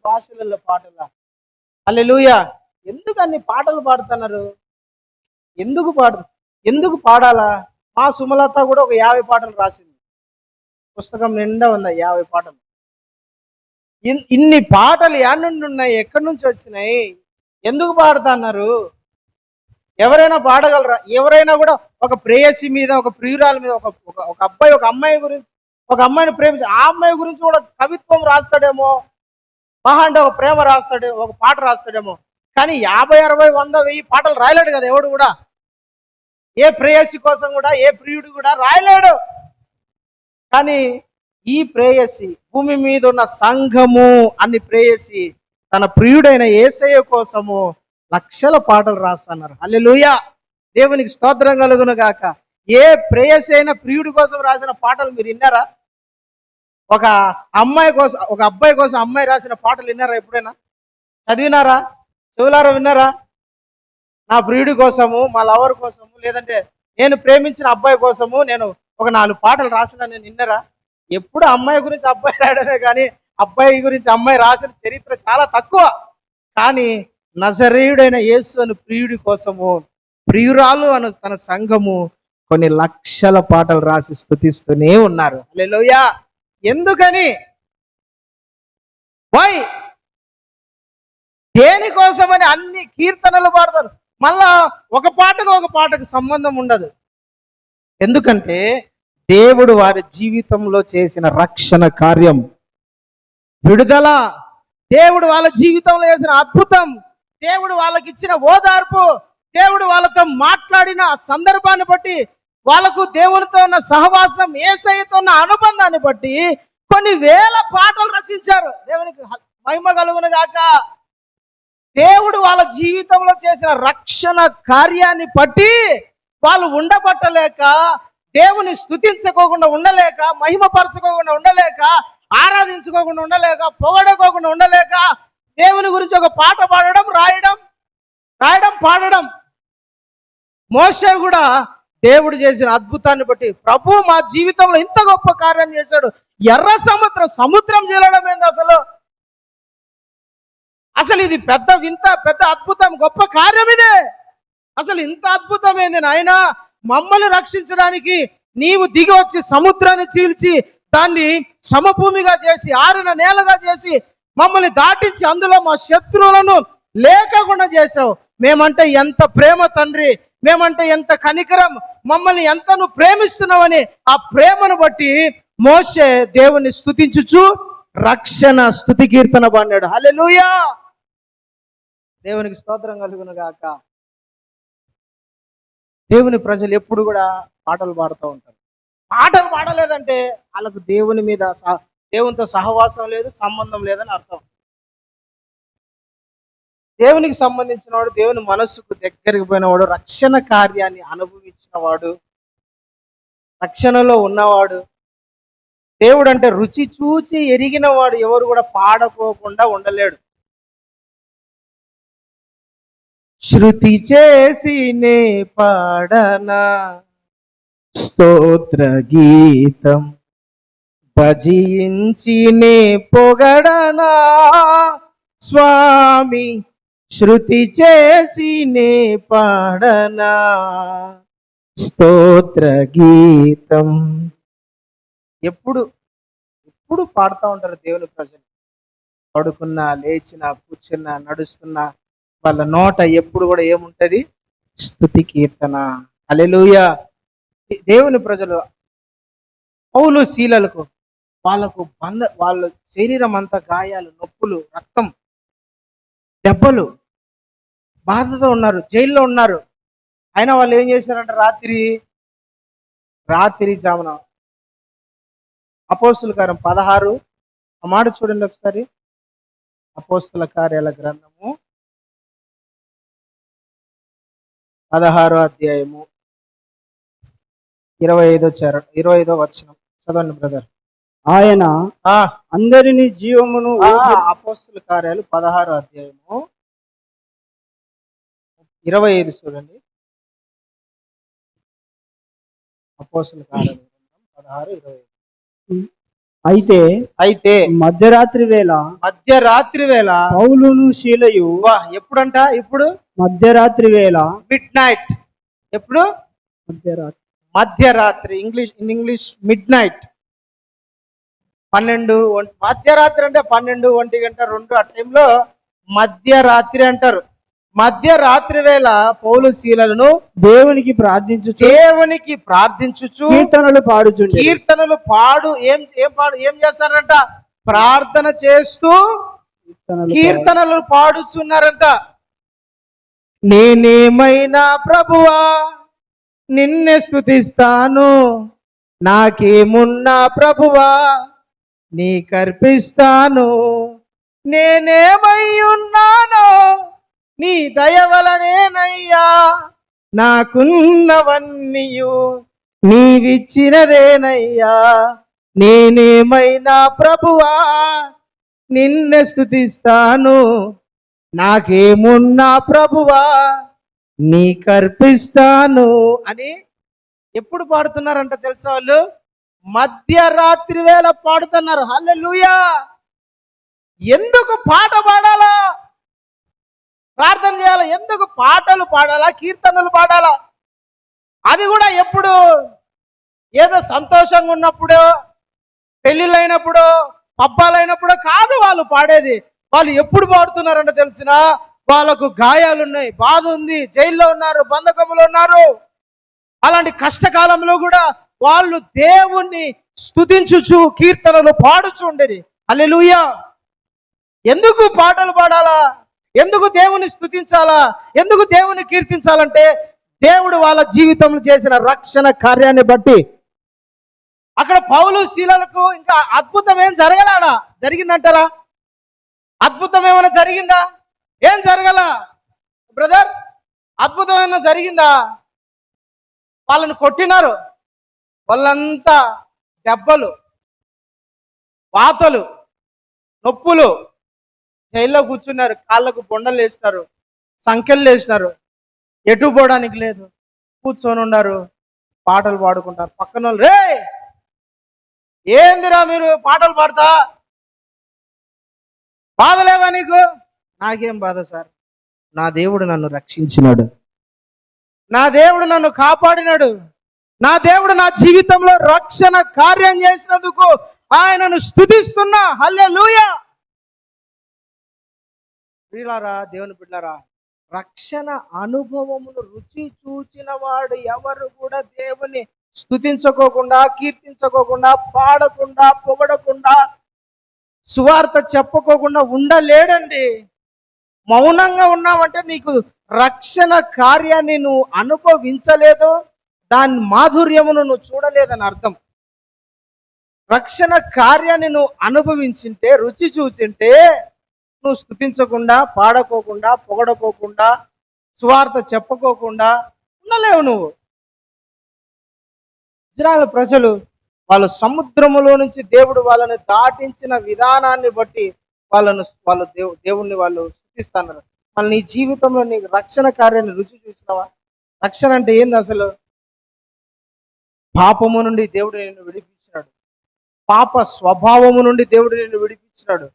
భాషలలో పాటలా? హల్లెలూయా. ఎందుకు అన్ని పాటలు పాడుతున్నారు? ఎందుకు పాడాలా? మా సుమలత కూడా ఒక 50 పాటలు రాసింది. పుస్తకం నిండా ఉన్నాయి 50 పాటలు. ఇన్ని పాటలు యాడ్ నుండి ఉన్నాయి? ఎక్కడి నుంచి వచ్చినాయి? ఎందుకు పాడుతున్నారు? ఎవరైనా పాడగలరా? ఎవరైనా కూడా ఒక ప్రేయసి మీద, ఒక ప్రియురాల మీద, ఒక అబ్బాయి ఒక అమ్మాయి గురించి, ఒక అమ్మాయిని ప్రేమించి ఆ అమ్మాయి గురించి కూడా కవిత్వం రాస్తాడేమో, మహా అంటే ఒక ప్రేమ రాస్తాడేమో, ఒక పాట రాస్తాడేమో. కానీ 50, 60, 100, 1000 పాటలు రాయలేడు కదా ఎవడు కూడా. ఏ ప్రేయసి కోసం కూడా, ఏ ప్రియుడు కూడా రాయలేడు. కానీ ఈ ప్రేయసి, భూమి మీద ఉన్న సంఘము అన్ని ప్రేయసి తన ప్రియుడైన యేసయ్య కోసము లక్షల పాటలు రాస్తున్నారు. హల్లెలూయా. దేవునికి స్తోత్రం కలుగును గాక. ఏ ప్రేయసి అయిన ప్రియుడి కోసం రాసిన పాటలు మీరు విన్నారా? ఒక అమ్మాయి కోసం, ఒక అబ్బాయి కోసం అమ్మాయి రాసిన పాటలు విన్నారా? ఎప్పుడైనా చదివినారా? చెవులారా విన్నారా? నా ప్రియుడి కోసము, మా లవర్ కోసము, లేదంటే నేను ప్రేమించిన అబ్బాయి కోసము నేను ఒక 4 పాటలు రాసిన నేను విన్నారా? ఎప్పుడు అమ్మాయి గురించి అబ్బాయి రాయడమే కానీ అబ్బాయి గురించి అమ్మాయి రాసిన చరిత్ర చాలా తక్కువ. కానీ నజరేయుడైన యేసు అను ప్రియుడి కోసము, ప్రియురాలు అను తన సంఘము కొన్ని లక్షల పాటలు రాసి స్తుతిస్తూనే ఉన్నారు. హల్లెలూయా. ఎందుకని? వై? దేనికోసమని అన్ని కీర్తనలు పాడతారు. మళ్ళా ఒక పాటకు సంబంధం ఉండదు. ఎందుకంటే దేవుడు వారి జీవితంలో చేసిన రక్షణ కార్యం, విడుదల, దేవుడు వాళ్ళ జీవితంలో చేసిన అద్భుతం, దేవుడు వాళ్ళకి ఇచ్చిన ఓదార్పు, దేవుడు వాళ్ళతో మాట్లాడిన సందర్భాన్ని బట్టి, వాళ్ళకు దేవునితో ఉన్న సహవాసం, యేసయ్యతో ఉన్న అనుబంధాన్ని బట్టి కొన్ని వేల పాటలు రచించారు. దేవునికి మహిమ కలుగును గాక. దేవుడు వాళ్ళ జీవితంలో చేసిన రక్షణ కార్యాన్ని బట్టి వాళ్ళు ఉండబట్టలేక, దేవుని స్తుతించుకోకుండా ఉండలేక, మహిమపరచుకోకుండా ఉండలేక, ఆరాధించుకోకుండా ఉండలేక, పొగడుకోకుండా ఉండలేక, దేవుని గురించి ఒక పాట పాడడం, రాయడం, పాడడం. మోషే కూడా దేవుడు చేసిన అద్భుతాన్ని బట్టి, ప్రభు మా జీవితంలో ఇంత గొప్ప కార్యం చేశాడు. ఎర్ర సముద్రం చేయడం ఏంది అసలు ఇది పెద్ద వింత, పెద్ద అద్భుతం, గొప్ప కార్యం ఇదే. అసలు ఇంత అద్భుతమైంది నాయనా, మమ్మల్ని రక్షించడానికి నీవు దిగి వచ్చి సముద్రాన్ని చీల్చి దాన్ని సమభూమిగా చేసి, ఆరిన నేలగా చేసి, మమ్మల్ని దాటించి అందులో మా శత్రువులను లేకుండా చేసావు. మేమంటే ఎంత ప్రేమ తండ్రి, మేమంటే ఎంత కనికరం, మమ్మల్ని ఎంత నువ్వు ప్రేమిస్తున్నావని ఆ ప్రేమను బట్టి మోషే దేవుని స్తుతించుచు రక్షణ స్తుతి కీర్తన పాడాడు. హల్లెలూయా. దేవునికి స్తోత్రం కలుగును గాక. దేవుని ప్రజలు ఎప్పుడు కూడా పాటలు పాడుతూ ఉంటారు. పాటలు పాడలేదంటే వాళ్ళకు దేవుని మీద, దేవునితో సహవాసం లేదు, సంబంధం లేదని అర్థం. దేవునికి సంబంధించిన వాడు, దేవుని మనస్సుకు దగ్గరికి పోయినవాడు, రక్షణ కార్యాన్ని అనుభవించిన వాడు, రక్షణలో ఉన్నవాడు, దేవుడు అంటే రుచి చూచి ఎరిగిన వాడు ఎవరు కూడా పాడకోకుండా ఉండలేడు. శృతి చేసి నే పాడనా స్తోత్ర గీతం, భజించి నే పొగడనా స్వామి, శృతి చేసి నే పాడనా స్తోత్ర గీతం. ఎప్పుడు పాడుతూ ఉంటారు దేవుని ప్రజలు. పడుకున్నా, లేచినా, కూర్చున్నా, నడుస్తున్నా వాళ్ళ నోట ఎప్పుడు కూడా ఏముంటది? స్తుతి కీర్తన. హల్లెలూయా. దేవుని ప్రజలు పౌలు శీలలకు వాళ్ళ శరీరం అంతా గాయాలు, నొప్పులు, రక్తం, దెబ్బలు, బాధతో ఉన్నారు, జైల్లో ఉన్నారు. అయినా వాళ్ళు ఏం చేశారంటే రాత్రి జామున అపోస్తుల కార్యం 16 ఆ మాట చూడండి ఒకసారి. అపోస్తుల కార్యాల గ్రంథము 16వ అధ్యాయము 25వ వచనం చదవండి బ్రదర్. ఆయన అందరినీ జీవమును. అపోస్తుల కార్యాలు 16వ అధ్యాయము 25 చూడండి. అపోస్తుల కార్యాలు 16:25. అయితే మధ్యరాత్రి వేళ పౌలును శీలయు ఎప్పుడంట? ఇప్పుడు మధ్యరాత్రి వేళ, మిడ్ నైట్. ఎప్పుడు? మధ్యరాత్రి. English mid night. 12 మధ్యరాత్రి అంటే 12, 1 గంట, 2 ఆ టైంలో మధ్యరాత్రి అంటారు. మధ్యరాత్రి వేళ పౌలు శీలలను దేవునికి ప్రార్థించుచు కీర్తనలు పాడు ఏం చేస్తారంట? ప్రార్థన చేస్తూ కీర్తనలు పాడుచున్నారంట. నేనేమైనా ప్రభువా నిన్నే స్తుతిస్తాను, నాకేమున్నా ప్రభువా నీకర్పిస్తాను, నేనేమై ఉన్నానో నీ దయ వలనేనయ్యా, నాకున్నవన్నీయు నీవిచ్చినదేనయ్యా, నేనేమైనా ప్రభువా నిన్నే స్తుతిస్తాను, నాకేమున్నా ప్రభువా నీకర్పిస్తాను అని ఎప్పుడు పాడుతున్నారంట తెలుసా? వాళ్ళు మధ్యరాత్రి వేళ పాడుతున్నారు. హల్లెలూయా! ఎందుకు పాట పాడాలా? ప్రార్థన చేయాలా? ఎందుకు పాటలు పాడాలా? కీర్తనలు పాడాలా? అది కూడా ఎప్పుడు? ఏదో సంతోషంగా ఉన్నప్పుడు, పెళ్ళిళ్ళైనప్పుడు, పబ్బాలైనప్పుడు కాదు వాళ్ళు పాడేది. వాళ్ళు ఎప్పుడు పాడుతున్నారంటే తెలిసిన? వాళ్ళకు గాయాలున్నాయి, బాధ ఉంది, జైల్లో ఉన్నారు, బంధకములో ఉన్నారు. అలాంటి కష్టకాలంలో కూడా వాళ్ళు దేవుణ్ణి స్తుతించుచు కీర్తనలు పాడుచు ఉండేది. హల్లెలూయా! ఎందుకు పాటలు పాడాలా? ఎందుకు దేవుని స్తుతించాలా? ఎందుకు దేవుని కీర్తించాలంటే దేవుడు వాళ్ళ జీవితంలో చేసిన రక్షణ కార్యాన్ని బట్టి. అక్కడ పౌలు శీలలకు ఇంకా అద్భుతం ఏం జరగలాడా? జరిగిందంటారా? అద్భుతం ఏమైనా జరిగిందా? ఏం జరగల బ్రదర్. అద్భుతం ఏమైనా జరిగిందా? వాళ్ళని కొట్టినారు, వాళ్ళంతా దెబ్బలు, వాతలు, నొప్పులు, జైల్లో కూర్చున్నారు, కాళ్ళకు బొండలు వేసినారు, సంఖ్యలు వేసినారు, ఎటు పోవడానికి లేదు, కూర్చొని ఉన్నారు, పాటలు పాడుకుంటారు. పక్కన వాళ్ళు, రే ఏందిరా మీరు పాటలు పాడతా, బాధ లేదా నీకు? నాకేం బాధ సార్, నా దేవుడు నన్ను రక్షించినాడు, నా దేవుడు నన్ను కాపాడినాడు, నా దేవుడు నా జీవితంలో రక్షణ కార్యం చేసినందుకు ఆయనను స్తుతిస్తున్నా. హల్లెలూయా! ప్రియులారా, దేవుని బిడ్డలారా, రక్షణ అనుభవమును రుచి చూచిన వాడు ఎవరు కూడా దేవుని స్తుతించుకోకుండా, కీర్తించుకోకుండా, పాడకుండా, పొగడకుండా, సువార్త చెప్పుకోకుండా ఉండలేడండి. మౌనంగా ఉన్నావంటే నీకు రక్షణ కార్యాన్ని నువ్వు అనుభవించలేదు, దాని మాధుర్యమును నువ్వు చూడలేదని అర్థం. రక్షణ కార్యాన్ని నువ్వు అనుభవించింటే, రుచి చూసింటే, నువ్వు స్తుతించకుండా, పాడకోకుండా, పొగడకోకుండా, సువార్త చెప్పుకోకుండా ఉండలేవు నువ్వు. ఇజ్రాయేలు ప్రజలు వాళ్ళు సముద్రములో నుంచి దేవుడు వాళ్ళని దాటించిన విధానాన్ని బట్టి వాళ్ళు దేవుణ్ణి వాళ్ళు స్తుతిస్తున్నారు. మళ్ళీ నీ జీవితంలో నీ రక్షణ కార్యాన్ని రుచి చూసినావా? రక్షణ అంటే ఏంది అసలు? పాపము నుండి దేవుడు నిన్ను విడిపించినాడు, పాప స్వభావము నుండి దేవుడు నిన్ను విడిపించినాడు,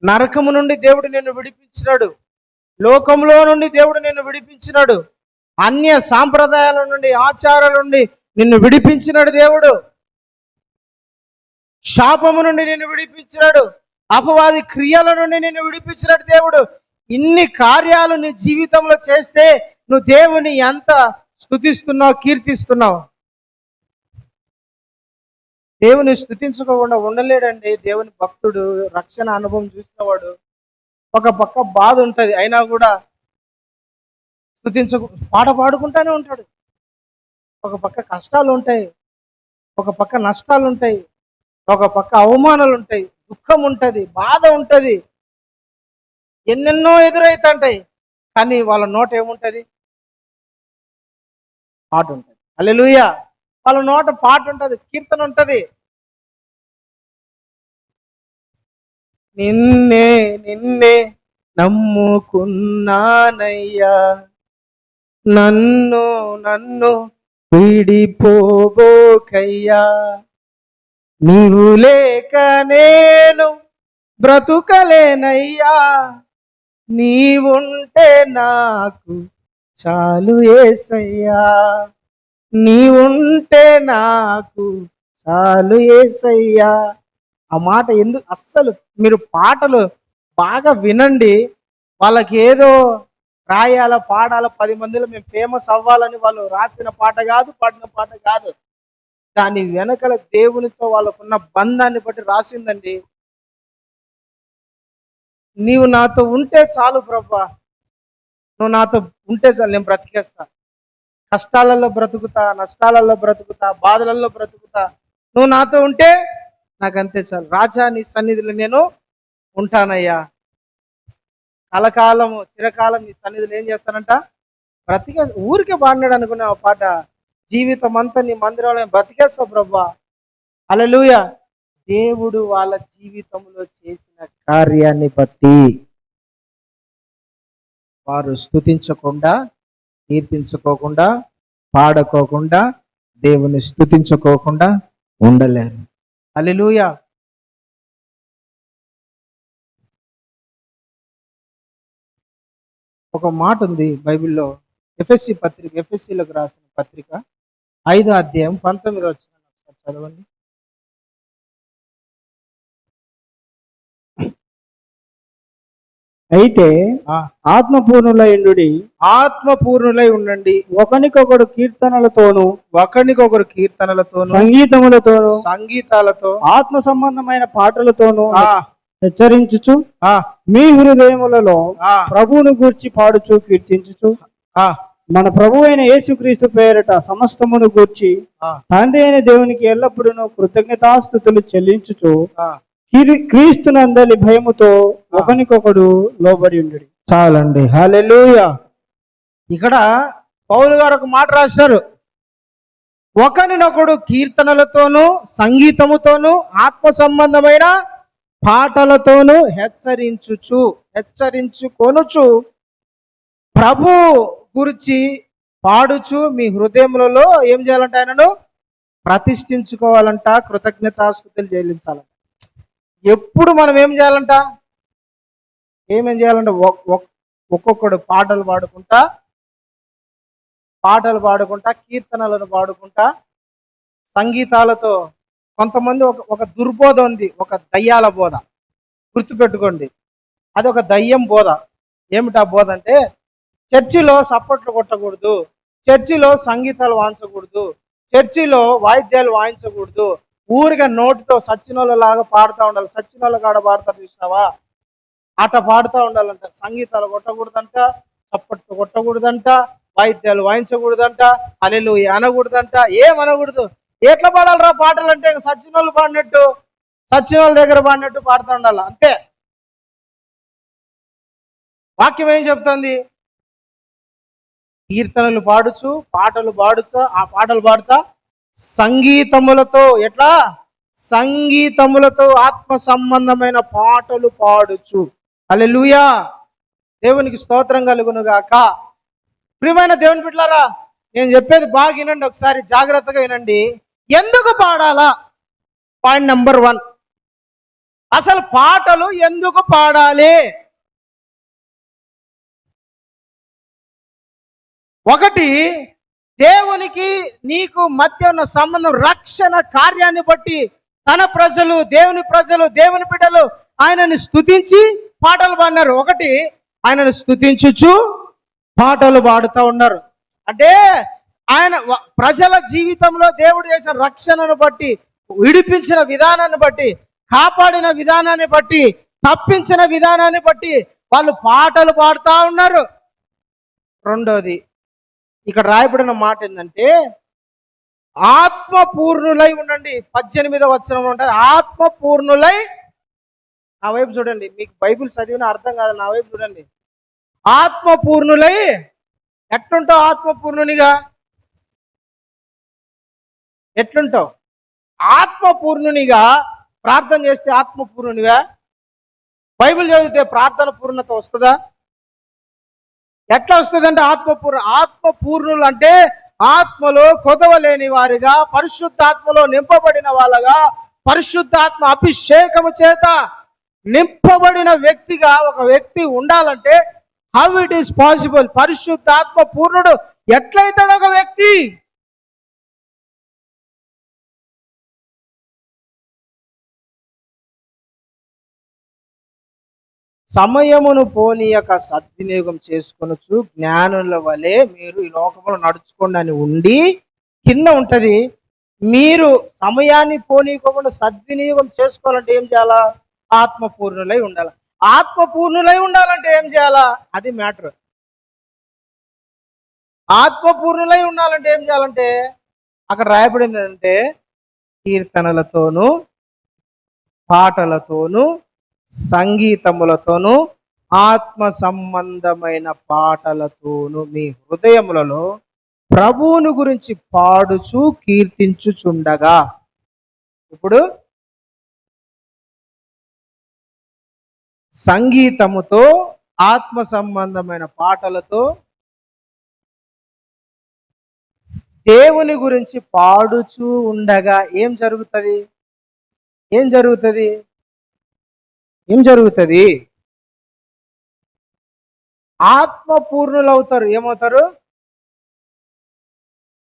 నరకము నుండి దేవుడు నిన్ను విడిపించినాడు, లోకంలో నుండి దేవుడు నిన్ను విడిపించినాడు, అన్య సాంప్రదాయాల నుండి, ఆచారాల నుండి నిన్ను విడిపించినాడు దేవుడు, శాపము నుండి నిన్ను విడిపించినాడు, అపవాది క్రియల నుండి నిన్ను విడిపించినాడు దేవుడు. ఇన్ని కార్యాలు నీ జీవితంలో చేస్తే నువ్వు దేవుని ఎంత స్తుతిస్తున్నావు, కీర్తిస్తున్నావు. దేవుని స్తుతించుకోకుండా ఉండలేడండి దేవుని భక్తుడు. రక్షణ అనుభవం చూసినవాడు. ఒక పక్క బాధ ఉంటుంది, అయినా కూడా పాట పాడుకుంటానే ఉంటాడు. ఒక పక్క కష్టాలు ఉంటాయి, ఒక పక్క నష్టాలు ఉంటాయి, ఒక పక్క అవమానాలు ఉంటాయి, దుఃఖం ఉంటుంది, బాధ ఉంటుంది, ఎన్నెన్నో ఎదురైతుంటాయి. కానీ వాళ్ళ నోట ఏముంటుంది? పాట ఉంటుంది. హల్లెలూయా! వాళ్ళ నోట పాట ఉంటుంది, కీర్తన ఉంటుంది. నిన్నే నిన్నే నమ్ముకున్నానయ్యా, నన్ను నన్ను విడిపోబోకయ్యా, నీవు లేక నేను బ్రతుకలేనయ్యా, నీవుంటే నాకు చాలు యేసయ్యా, నీవుంటే నాకు చాలు యేసయ్యా. ఆ మాట ఎందుకు అస్సలు మీరు పాటలు బాగా వినండి. వాళ్ళకి ఏదో రాయాల పాడాల 10 మందిలో మేము ఫేమస్ అవ్వాలని వాళ్ళు రాసిన పాట కాదు, పాడిన పాట కాదు. దాని వెనకల దేవునితో వాళ్ళకున్న బంధాన్ని బట్టి రాసిందండి. నీవు నాతో ఉంటే చాలు ప్రభా, నువ్వు నాతో ఉంటే చాలు, నేను బ్రతికేస్తా. కష్టాలలో బ్రతుకుతా, నష్టాలలో బ్రతుకుతా, బాధలలో బ్రతుకుతా, నువ్వు నాతో ఉంటే నాకు అంతే చాలు. రాజా నీ సన్నిధిలో నేను ఉంటానయ్యా, కలకాలము చిరకాలం నీ సన్నిధిలో ఏం చేస్తానంట, బ్రతికే. ఊరికే పాడినాడు అనుకునే ఆ పాట, జీవితం అంతా నీ మందిరంలో బ్రతికేస్తావు ప్రభా. హల్లెలూయా. దేవుడు వాళ్ళ జీవితంలో చేసిన కార్యాన్ని బట్టి వారు స్తుతించకుండా, కీర్తించుకోకుండా, పాడుకోకుండా, దేవుని స్తుతించుకోకుండా ఉండలేరు. హల్లెలూయా. ఒక మాట ఉంది బైబిల్లో, ఎఫెసీ పత్రిక, ఎఫెసీలకు రాసిన పత్రిక 5వ అధ్యాయం 19వ వచనం చదవండి. అయితే ఆత్మపూర్ణులై ఉండుడి, ఆత్మపూర్ణులై ఉండండి, ఒకనికొకడు కీర్తనలతోను, ఒకరికొకరు కీర్తనలతోను, సంగీతములతోను, సంగీతాలతో, ఆత్మ సంబంధమైన పాటలతోను హెచ్చరించుచు మీ హృదయములలో ప్రభువును గూర్చి పాడుచు కీర్తించుచు మన ప్రభు అయిన యేసుక్రీస్తు పేరట సమస్తమును గూర్చి తండ్రి అయిన దేవునికి ఎల్లప్పుడూ కృతజ్ఞతాస్తుతులు చెల్లించుచు క్రీస్తునందలి భయముతో ఒకనికొకడు లోబడి ఉండు. చాలండి. హల్లెలూయా. ఇక్కడ పౌలు గారు ఒక మాట రాశారు, ఒకరినొకడు కీర్తనలతోనూ, సంగీతముతోనూ, ఆత్మ సంబంధమైన పాటలతోనూ హెచ్చరించుకొనుచు ప్రభు గురించి పాడుచు మీ హృదయములలో ఏం చేయాలంట, ఆయనను ప్రతిష్ఠించుకోవాలంట, కృతజ్ఞతాస్తుతులు చెల్లించాలంట. ఎప్పుడు మనం ఏం చేయాలంట, ఏమేం చేయాలంటే ఒక్కొక్కడు పాటలు పాడుకుంటా, కీర్తనలను పాడుకుంటా, సంగీతాలతో. కొంతమంది ఒక దుర్బోధ ఉంది, ఒక దయ్యాల బోధ. గుర్తుపెట్టుకోండి, అది ఒక దయ్యం బోధ. ఏమిటా బోధ అంటే, చర్చిలో సప్పట్లు కొట్టకూడదు, చర్చిలో సంగీతాలు వాయించకూడదు, చర్చిలో వాయిద్యాలు వాయించకూడదు, ఊరిగా నోటితో సచ్చినోళ్ళ లాగా పాడుతూ ఉండాలి. సచ్చినోళ్ళ కాడ పాడతారు చూసినావా, అట పాడుతూ ఉండాలంట. సంగీతాలు కొట్టకూడదంట, చప్పట్లు కొట్టకూడదంట, వాయిద్యాలు వాయించకూడదంట, హల్లెలూయా అనకూడదంట, ఏమనకూడదు. ఎట్లా పాడాలరా పాటలు అంటే, సచ్చినోళ్ళు పాడినట్టు, సచ్చినోళ్ళ దగ్గర పాడినట్టు పాడుతూ ఉండాలి, అంతే. వాక్యం ఏం చెప్తుంది, కీర్తనలు పాడుచు, పాటలు పాడుచు, ఆ పాటలు పాడుతా సంగీతములతో, ఎట్లా సంగీతములతో ఆత్మ సంబంధమైన పాటలు పాడుచు. హల్లెలూయా. దేవునికి స్తోత్రం కలుగును గాక. ప్రియమైన దేవుని బిడ్డలారా, నేను చెప్పేది బాగా వినండి, ఒకసారి జాగ్రత్తగా వినండి. ఎందుకు పాడాలా? పాయింట్ నెంబర్ 1, అసలు పాటలు ఎందుకు పాడాలి? ఒకటి, దేవునికి నీకు మధ్య ఉన్న సంబంధం, రక్షణ కార్యాన్ని బట్టి తన ప్రజలు, దేవుని బిడ్డలు ఆయనని స్తుతించి పాటలు పాడినారు. ఒకటి, ఆయనను స్తుతించుచు పాటలు పాడుతూ ఉన్నారు. అంటే ఆయన ప్రజల జీవితంలో దేవుడు చేసిన రక్షణను బట్టి, విడిపించిన విధానాన్ని బట్టి, కాపాడిన విధానాన్ని బట్టి, తప్పించిన విధానాన్ని బట్టి వాళ్ళు పాటలు పాడుతూ ఉన్నారు. రెండోది, ఇక్కడ రాయబడిన మాట ఏంటంటే, ఆత్మపూర్ణులై ఉండండి. 18వ వచనం ఉంటుంది, ఆత్మపూర్ణులై. నా వైపు చూడండి, మీకు బైబిల్ చదివిన అర్థం కాదు, నా వైపు చూడండి. ఆత్మపూర్ణులై ఎట్లుంటావు? ఆత్మపూర్ణునిగా ఎట్లుంటావు? ఆత్మపూర్ణునిగా ప్రార్థన చేస్తే ఆత్మపూర్ణునిగా? బైబిల్ చదివితే ప్రార్థన పూర్ణత వస్తుందా? ఎట్లా వస్తుంది అంటే ఆత్మపూర్ణులు అంటే ఆత్మలో కొదవలేని వారిగా, పరిశుద్ధాత్మలో నింపబడిన వాళ్ళగా, పరిశుద్ధాత్మ అభిషేకము చేత నింపబడిన వ్యక్తిగా ఒక వ్యక్తి ఉండాలంటే హౌ ఇట్ ఈస్ పాసిబుల్? పరిశుద్ధాత్మ పూర్ణుడు ఎట్లయితాడు ఒక వ్యక్తి? సమయమును పోనీయక సద్వినియోగం చేసుకొనొచ్చు జ్ఞానుల వలె మీరు ఈ లోకంలో నడుచుకోండి అని ఉండి కింద ఉంటది. మీరు సమయాన్ని పోనీయకుండా సద్వినియోగం చేసుకోవాలంటే ఏం చేయాలా? ఆత్మపూర్ణులై ఉండాలి. ఆత్మపూర్ణులై ఉండాలంటే ఏం చేయాలా? అది మ్యాటర్. ఆత్మపూర్ణులై ఉండాలంటే ఏం చేయాలంటే అక్కడ రాయబడింది ఏంటంటే కీర్తనలతోనూ పాటలతోనూ సంగీతములతోనూ ఆత్మ సంబంధమైన పాటలతోనూ మీ హృదయములలో ప్రభువును గురించి పాడుచు కీర్తించుచుండగా. ఇప్పుడు సంగీతముతో ఆత్మ సంబంధమైన పాటలతో దేవుని గురించి పాడుచూ ఉండగా ఏం జరుగుతుంది? ఏం జరుగుతుంది? ఏం జరుగుతుంది? ఆత్మపూర్ణులు అవుతారు. ఏమవుతారు?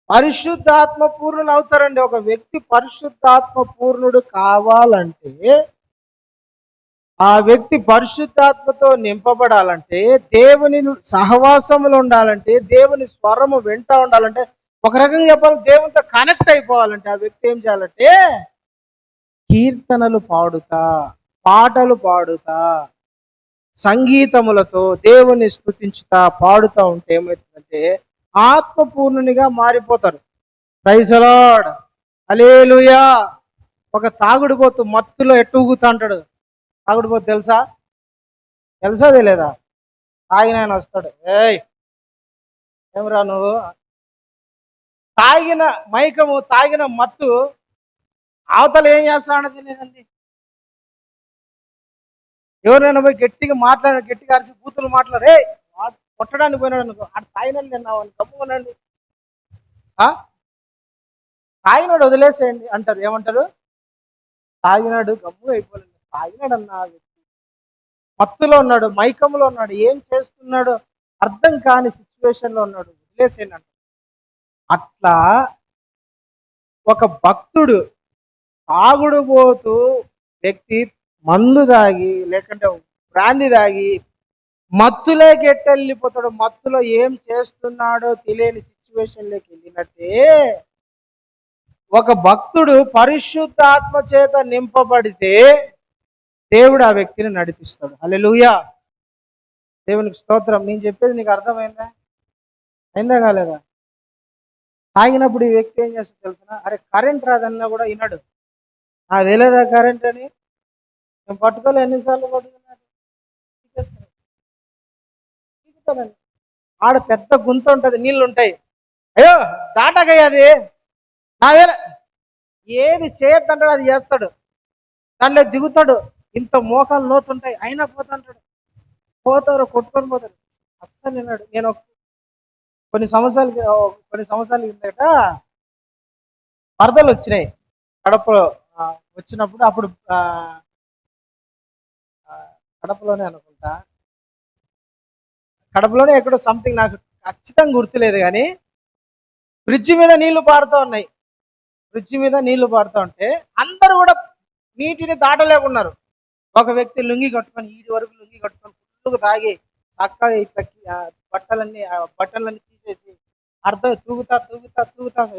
పరిశుద్ధాత్మ పూర్ణులు అవుతారండి. ఒక వ్యక్తి పరిశుద్ధాత్మ పూర్ణుడు కావాలంటే, ఆ వ్యక్తి పరిశుద్ధాత్మతో నింపబడాలంటే, దేవుని సహవాసములు ఉండాలంటే, దేవుని స్వరము వింటా ఉండాలంటే, ఒక రకంగా చెప్పాలి దేవునితో కనెక్ట్ అయిపోవాలంటే ఆ వ్యక్తి ఏం చేయాలంటే కీర్తనలు పాడుతా, పాటలు పాడుతా, సంగీతములతో దేవుని స్తుతించుతా పాడుతూ ఉంటే ఏమవుతుందంటే ఆత్మపూర్ణునిగా మారిపోతారు. ప్రైజ్ ది లార్డ్, హల్లెలూయా. ఒక తాగుడుపోతు మత్తులో ఎట్టుగుతా అంటాడు. తాగుడుపోతు తెలుసా? తెలుసా తెలియదా? తాగిన ఆయన వస్తాడు, ఏయ్ ఏమరా నువ్వు? తాగిన మైకము, తాగిన మత్తు అవతల ఏం చేస్తాడో తెలియదండి. ఎవరైనా పోయి గట్టిగా గట్టిగా అరిసి బూతులు మాట్లాడే కొట్టడానికి పోయినాడు అనుకో, ఆడు తాగినాడు తిన్నావు అని గమ్ముకునండి. తాగినాడు వదిలేసేయండి అంటారు. ఏమంటారు? తాగినాడు గమ్ము అయిపోలేదు. తాగినాడు అన్న వ్యక్తి మత్తులో ఉన్నాడు, మైకంలో ఉన్నాడు, ఏం చేస్తున్నాడు అర్థం కాని సిచ్యువేషన్లో ఉన్నాడు, వదిలేసేయండి అంటారు. అట్లా ఒక భక్తుడు తాగుడుపోతూ వ్యక్తి మందు దాగి లేకుంటే బ్రాంది దాగి మత్తులోకి ఎట్టెళ్ళిపోతాడు. మత్తులో ఏం చేస్తున్నాడో తెలియని సిచ్యువేషన్లోకి వెళ్ళినట్టే ఒక భక్తుడు పరిశుద్ధాత్మ చేత నింపబడితే దేవుడు ఆ వ్యక్తిని నడిపిస్తాడు. హల్లెలూయా, దేవునికి స్తోత్రం. నేను చెప్పేది నీకు అర్థమైందా? అయిందా కాలేదా? తాగినప్పుడు ఈ వ్యక్తి ఏం చేస్తాడు తెలుసునా? అరే కరెంట్ రాదన్నా కూడా వినడు. నాకు తెలియదా కరెంట్ అని? నేను పట్టుకోలే, ఎన్నిసార్లు పట్టుకున్నాడు. ఆడ పెద్ద గుంత ఉంటుంది, నీళ్ళు ఉంటాయి. అయ్యో దాటగయ్య అది నాదే, ఏది చేయొద్దంటాడు అది చేస్తాడు. దాంట్లో దిగుతాడు, ఇంత మోకాలు లోతుంటాయి అయినా పోతుంటాడు. పోతారు, కొట్టుకొని పోతారు. అస్సలు విన్నాడు. నేను కొన్ని సంవత్సరాల కిందట వరదలు వచ్చినాయి కడపలో. వచ్చినప్పుడు అప్పుడు కడపలోనే అనుకుంటా, కడపలోనే ఎక్కడో సంథింగ్, నాకు ఖచ్చితంగా గుర్తులేదు కానీ బ్రిడ్జి మీద నీళ్లు పారుతూ ఉన్నాయి. బ్రిడ్జి మీద నీళ్లు పారుతూ ఉంటే అందరూ కూడా నీటిని దాటలేకున్నారు. ఒక వ్యక్తి లుంగి కట్టుకొని, ఈడి వరకు లుంగి కట్టుకొని ఫుల్లుగా తాగి చక్కగా బట్టలన్నీ తీసేసి అర్థం తూగుతా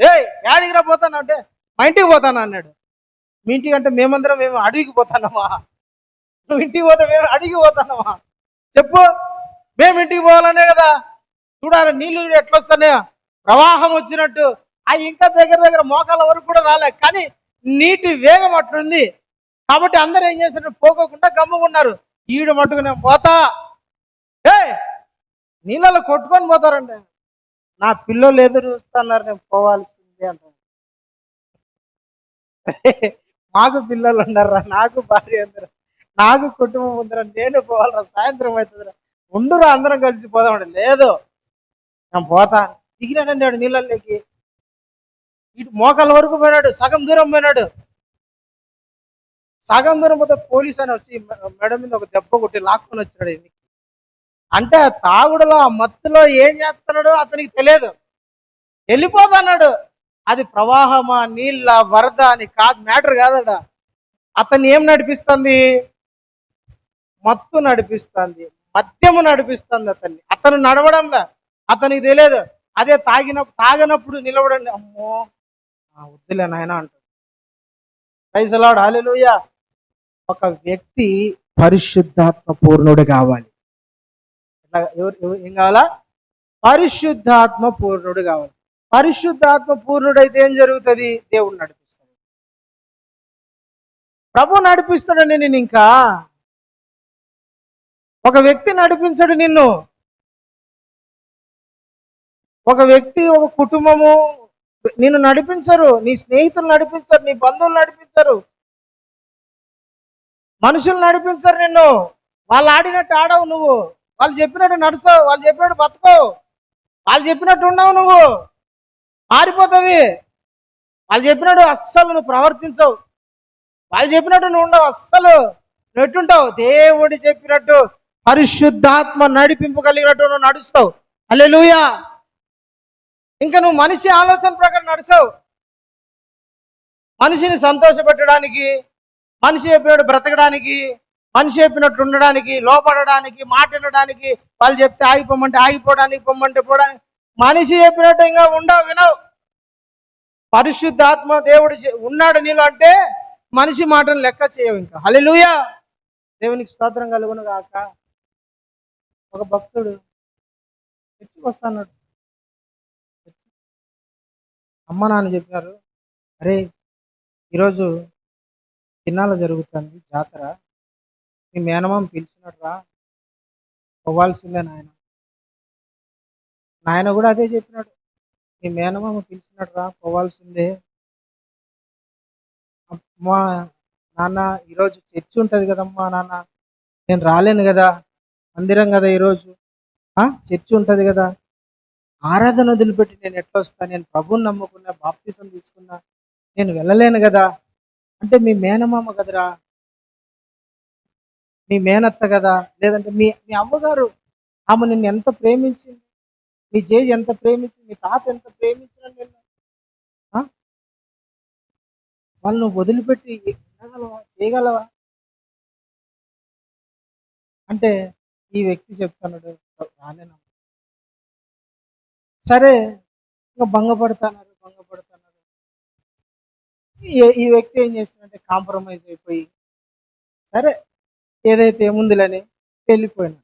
ఏ యాడికి రా పోతాను అంటే మా ఇంటికి పోతాను అన్నాడు. మీ ఇంటికి అంటే మేము అడవికి పోతానమ్మా? నువ్వు ఇంటికి పోతే మేము అడిగి పోతానమ్మా? చెప్పు, మేము ఇంటికి పోవాలనే కదా. చూడాలి నీళ్ళు ఎట్లా వస్తాయో, ప్రవాహం వచ్చినట్టు. ఇంకా దగ్గర మోకాల వరకు కూడా రాలే, కానీ నీటి వేగం అట్లుంది. కాబట్టి అందరూ ఏం చేశారు, పోకోకుండా గమ్ముకున్నారు. ఈడు మట్టుకు నేను పోతా, నీళ్ళలో కొట్టుకొని పోతారండి. నా పిల్లలు ఎదురు చూస్తున్నారు, నేను పోవాల్సిందే అంటారు. మాకు పిల్లలు ఉన్నారా, నాకు భార్య ఉందరా, నాకు కుటుంబం ఉందరా, నేను పోవాలరా, సాయంత్రం అవుతుందిరా, ఉండురా అందరం కలిసి పోదామండి. లేదు నేను పోతా. దిగినాడండి వాడు నీళ్ళల్లోకి. ఇటు మోకాల వరకు పోయినాడు, సగం దూరం పోయినాడు. సగం దూరం పోతే పోలీస్ అని వచ్చి మెడ మీద ఒక దెబ్బ కొట్టి లాక్కొని వచ్చాడు ఈయన్ని. అంటే ఆ తాగుడులో ఆ మత్తులో ఏం చేస్తున్నాడో అతనికి తెలియదు. వెళ్ళిపోతున్నాడు. అది ప్రవాహమా నీళ్ళ వరద అని కాదు, మ్యాటర్ కాదట. అతన్ని ఏం నడిపిస్తుంది? మత్తు నడిపిస్తుంది, మద్యము నడిపిస్తుంది అతన్ని. అతను నడవడంలా, అతనికి తెలియదు. అదే తాగినప్పుడు నిలబడండి, అమ్మో వద్దులే నాయన అంటాడు. ప్రైజ్ ది లార్డ్, హల్లెలూయా. ఒక వ్యక్తి పరిశుద్ధాత్మ పూర్ణుడు కావాలి. ఏం కావాలా? పరిశుద్ధాత్మ పూర్ణుడు కావాలి. పరిశుద్ధాత్మ పూర్ణుడైతే ఏం జరుగుతుంది? దేవుడు నడిపిస్తాడు. ప్రభు నడిపిస్తాడని నేను ఇంకా ఒక వ్యక్తి నడిపించడు నిన్ను. ఒక వ్యక్తి, ఒక కుటుంబము నిన్ను నడిపించరు. నీ స్నేహితులు నడిపించరు, నీ బంధువులు నడిపించరు, మనుషులు నడిపించరు నిన్ను. వాళ్ళు ఆడినట్టు ఆడవు నువ్వు, వాళ్ళు చెప్పినట్టు నడుస్తావు, వాళ్ళు చెప్పినట్టు బతుకోవు, వాళ్ళు చెప్పినట్టు ఉండవు, నువ్వు మారిపోతుంది. వాళ్ళు చెప్పినట్టు అస్సలు నువ్వు ప్రవర్తించవు, వాళ్ళు చెప్పినట్టు నువ్వు ఉండవు, అస్సలు నువ్వు ఎట్టుంటావు? దేవుడు చెప్పినట్టు పరిశుద్ధాత్మ నడిపింపు కలిగినట్టు నువ్వు నడుస్తావు. హల్లెలూయా. ఇంకా నువ్వు మనిషి ఆలోచన ప్రకారం నడుస్తావు. మనిషిని సంతోషపెట్టడానికి, మనిషి చెప్పినట్టు బ్రతకడానికి, మనిషి చెప్పినట్టు ఉండడానికి, లోపడడానికి, మాట వినడానికి, వాళ్ళు చెప్తే ఆగిపోమంటే ఆగిపోవడానికి, పొమ్మంటే పోవడానికి, మనిషి చెప్పినట్టు ఇంకా వినవు. పరిశుద్ధాత్మ దేవుడు ఉన్నాడు నీలో అంటే మనిషి మాటను లెక్క చేయవు ఇంకా. హల్లెలూయా. దేవునికి స్తోత్రం కలుగును గాక. ఒక భక్తుడు చర్చికి వస్తాడు. అమ్మ నాన్న చెప్పినారు, అరే ఈరోజు తిన్నాలో జరుగుతుంది జాతర, మీ మేనమామ పిలిచినాడు రా, పోవాల్సిందే నాయన. నాయన కూడా అదే చెప్పినాడు, మీ మేనమామ పిలిచినాడు రా, పోవాల్సిందే. అమ్మా నాన్న ఈరోజు చర్చి ఉంటుంది కదమ్మా నాన్న, నేను రాలేను కదా, మందిరం కదా ఈరోజు, చర్చి ఉంటుంది కదా, ఆరాధన వదిలిపెట్టి నేను ఎట్లా వస్తాను? నేను ప్రభువుని నమ్ముకున్నా, బాప్తిసం తీసుకున్నా, నేను వెళ్ళలేను కదా. అంటే మీ మేనమామ కదరా, మీ మేనత్త కదా, లేదంటే మీ మీ అమ్మగారు, ఆమె నిన్ను ఎంత ప్రేమించింది, మీ జేజి ఎంత ప్రేమించింది, మీ తాత ఎంత ప్రేమించిన నిన్ను, వాళ్ళు నువ్వు వదిలిపెట్టి వినగలవా, చేయగలవా? అంటే ఈ వ్యక్తి చెప్తున్నాడు, రాలేనమ్మా. సరే ఇంకా భంగపడుతున్నారు. ఈ వ్యక్తి ఏం చేస్తుందంటే కాంప్రమైజ్ అయిపోయి, సరే ఏదైతే ఏముందిలని వెళ్ళిపోయినా.